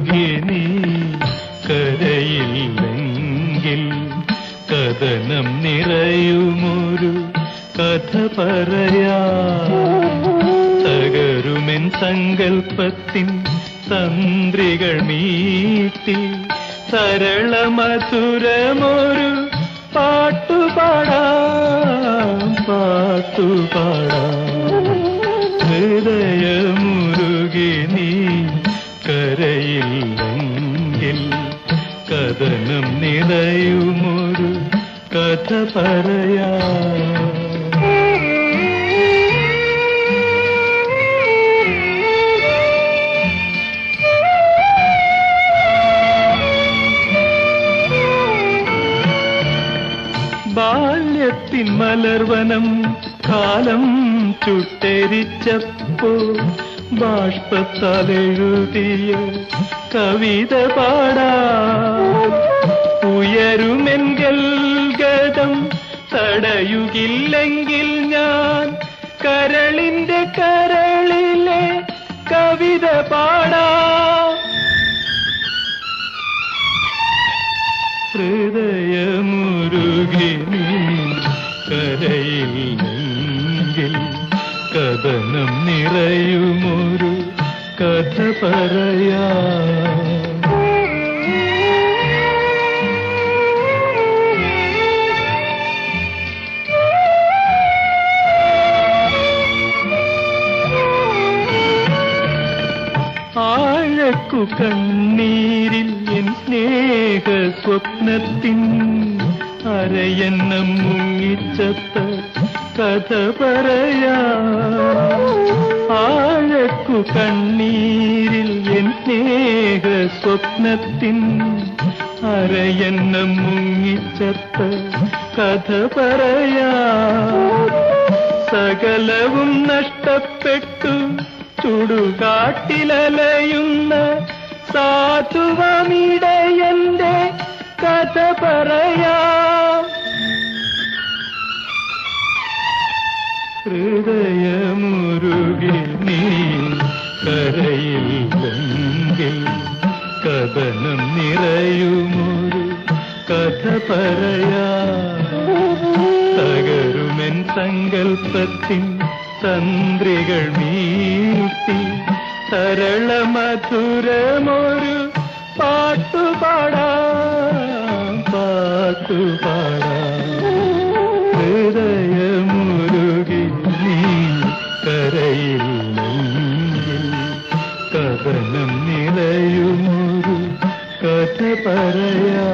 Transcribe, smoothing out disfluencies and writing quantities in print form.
മുരുകി നീ കരയില്ലെങ്കിൽ കഥനം നിറയുമൊരു കഥ പറയാ. തകരുമെൻ സങ്കൽപ്പത്തിൻ തന്ത്രികൾ മീട്ടി സരള മധുരമൊരു പാട്ടുപാടാം ഹൃദയമുരുകി നീ കരയില്ലെങ്കിൽ കഥനം നിറയുമൊരു കഥ പറയാ. ബാല്യത്തിൻ മലർവനം കാലം ചുട്ടരിച്ചപ്പോ ബാഷ്പത്താൽ എഴുതിയ കവിത പാടാ. ഉയരുമെങ്കിൽ ഗതം തടയുകില്ലെങ്കിൽ ഞാൻ കരളിന്റെ കരളിലെ കവിത പാടാ. ഹൃദയമുരുകി നീ കരയില്ലെങ്കിൽ കഥനം നിറയുമൊരു കഥ പറയാ. ആഴക്കു കണ്ണീരിൽ എൻ സ്നേഹ സ്വപ്നത്തിൻ അരയന്നം മുങ്ങിച്ചത്ത കഥ പറയാ. ആഴക്കു കണ്ണീരിൽ എൻ സ്നേഹ സ്വപ്നത്തിൻ അരയന്നം മുങ്ങിച്ചത്ത കഥ പറയാ. സകലവും നഷ്ടപ്പെട്ടു ചുടുകാട്ടിലലയുന്ന സാധുവമിടയന്റെ കഥ പറയാ. ഹൃദയമുരുകി നീ കരയില്ലെങ്കിൽ കഥനം നിറയുമൊരു കഥ പറയാ. തകരുമെൻ സങ്കൽപ്പത്തിൻ തന്ത്രികൾ മീട്ടി സരള മധുരമൊരു പാട്ടുപാടാം ഹൃദയമുരുകി നീ കരയില്ലെങ്കിൽ കഥനം നിറയുമൊരു കഥ പറയാ.